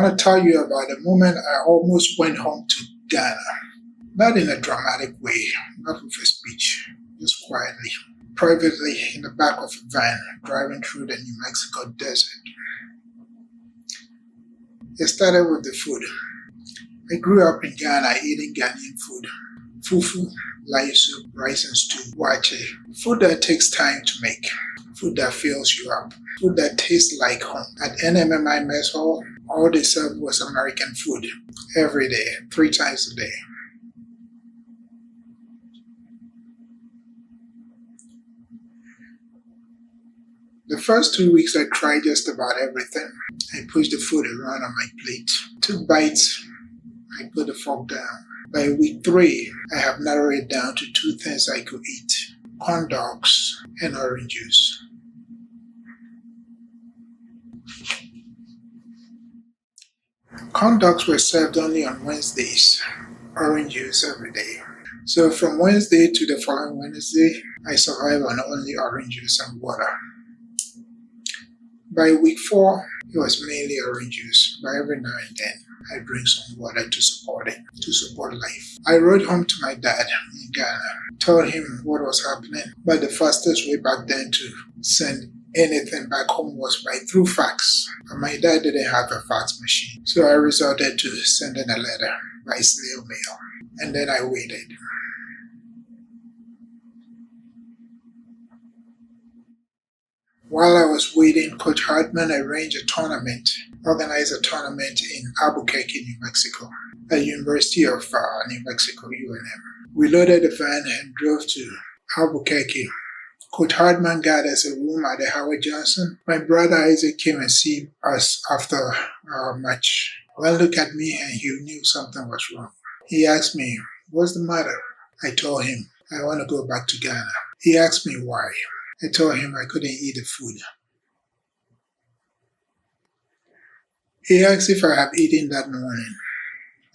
want to tell you about the moment I almost went home to Ghana. Not in a dramatic way, not with a speech, just quietly, privately in the back of a van driving through the New Mexico desert. It started with the food. I grew up in Ghana eating Ghanaian food. Fufu, light soup, rice and stew, wache. Food that takes time to make. Food that fills you up. Food that tastes like home. At NMMI mess hall, all they served was American food. Every day, 3 times a day. The first 2 weeks I tried just about everything. I pushed the food around on my plate. Took bites. I put the fork down. By week 3, I have narrowed it down to 2 things I could eat. Corn dogs and orange juice. Corn dogs were served only on Wednesdays. Orange juice every day. So from Wednesday to the following Wednesday, I survived on only orange juice and water. By week 4, it was mainly orange juice, but every now and then I drink some water to support it, to support life. I wrote home to my dad in Ghana, told him what was happening, but the fastest way back then to send anything back home was through fax. But my dad didn't have a fax machine, so I resorted to sending a letter by snail mail, and then I waited. While I was waiting, Coach Hardman organized a tournament in Albuquerque, New Mexico, at University of New Mexico, UNM. We loaded the van and drove to Albuquerque. Coach Hardman got us a room at the Howard Johnson. My brother Isaac came and see us after our match. One looked at me and he knew something was wrong. He asked me, "What's the matter?" I told him, "I want to go back to Ghana." He asked me why. I told him I couldn't eat the food. He asked if I had eaten that morning.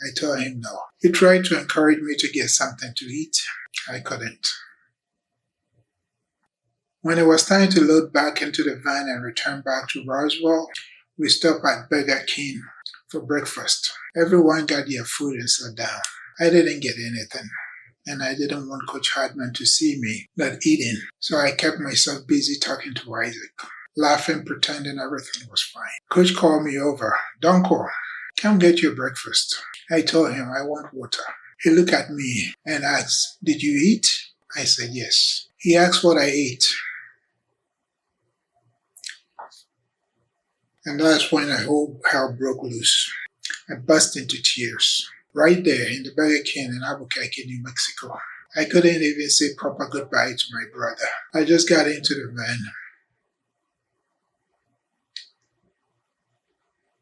I told him no. He tried to encourage me to get something to eat. I couldn't. When it was time to load back into the van and return back to Roswell, we stopped at Burger King for breakfast. Everyone got their food and sat down. I didn't get anything. And I didn't want Coach Hardman to see me not eating, so I kept myself busy talking to Isaac, laughing, pretending everything was fine. Coach called me over. "Donkor, come get your breakfast." I told him I want water. He looked at me and asked, "Did you eat?" I said yes. He asked what I ate. And that's when whole hell broke loose. I burst into tears. Right there in the Burger King in Albuquerque, New Mexico. I couldn't even say proper goodbye to my brother. I just got into the van.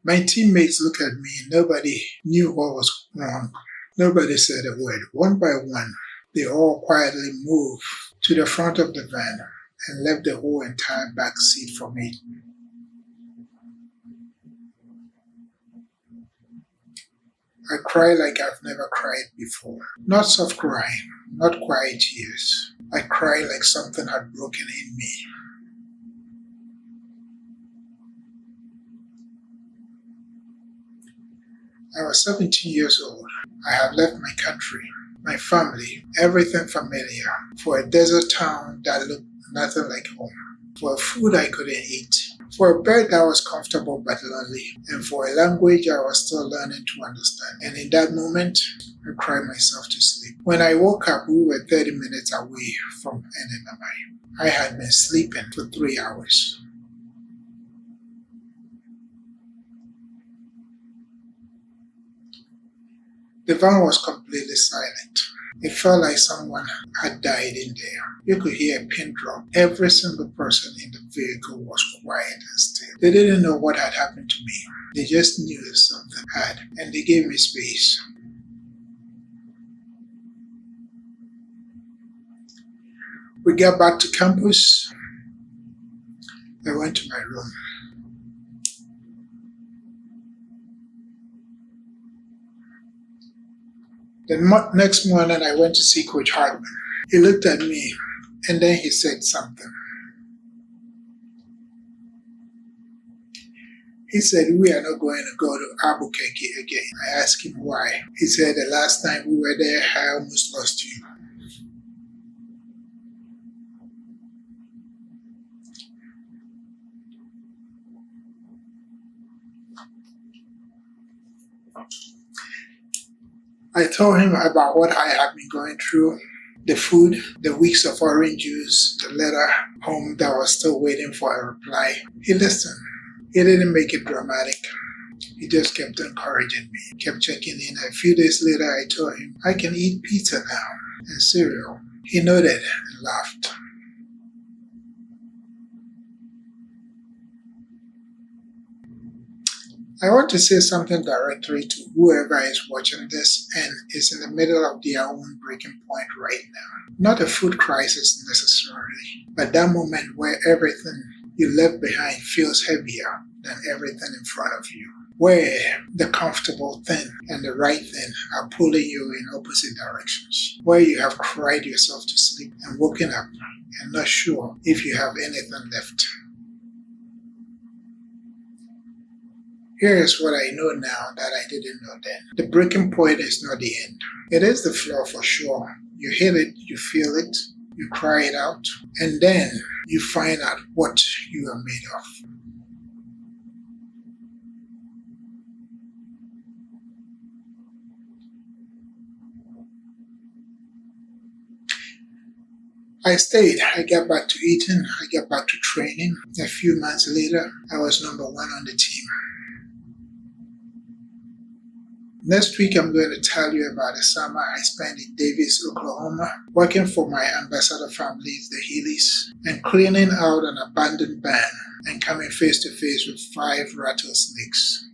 My teammates looked at me. Nobody knew what was wrong. Nobody said a word. One by one, they all quietly moved to the front of the van and left the whole entire back seat for me. I cried like I've never cried before. Not soft crying, not quiet tears. I cried like something had broken in me. I was 17 years old. I had left my country, my family, everything familiar, for a desert town that looked nothing like home, for a food I couldn't eat, for a bed that was comfortable but lonely, and for a language I was still learning to understand. And in that moment, I cried myself to sleep. When I woke up, we were 30 minutes away from NMMI. I had been sleeping for 3 hours. The van was completely silent. It felt like someone had died in there. You could hear a pin drop. Every single person in the vehicle was quiet and still. They didn't know what had happened to me. They just knew something had, and they gave me space. We got back to campus. I went to my room. The next morning, I went to see Coach Hardman. He looked at me, and then he said something. He said, we are not going to go to Albuquerque again. I asked him why. He said, the last time we were there, I almost lost you. I told him about what I had been going through, the food, the weeks of orange juice, the letter home that was still waiting for a reply. He listened. He didn't make it dramatic. He just kept encouraging me, kept checking in. A few days later, I told him, I can eat pizza now and cereal. He nodded and laughed. I want to say something directly to whoever is watching this and is in the middle of their own breaking point right now. Not a food crisis necessarily, but that moment where everything you left behind feels heavier than everything in front of you. Where the comfortable thing and the right thing are pulling you in opposite directions. Where you have cried yourself to sleep and woken up and not sure if you have anything left. Here is what I know now that I didn't know then. The breaking point is not the end. It is the floor for sure. You hit it, you feel it, you cry it out, and then you find out what you are made of. I stayed. I got back to eating. I got back to training. A few months later, I was number one on the team. Next week, I'm going to tell you about the summer I spent in Davis, Oklahoma, working for my ambassador families, the Healy's, and cleaning out an abandoned barn and coming face to face with 5 rattlesnakes.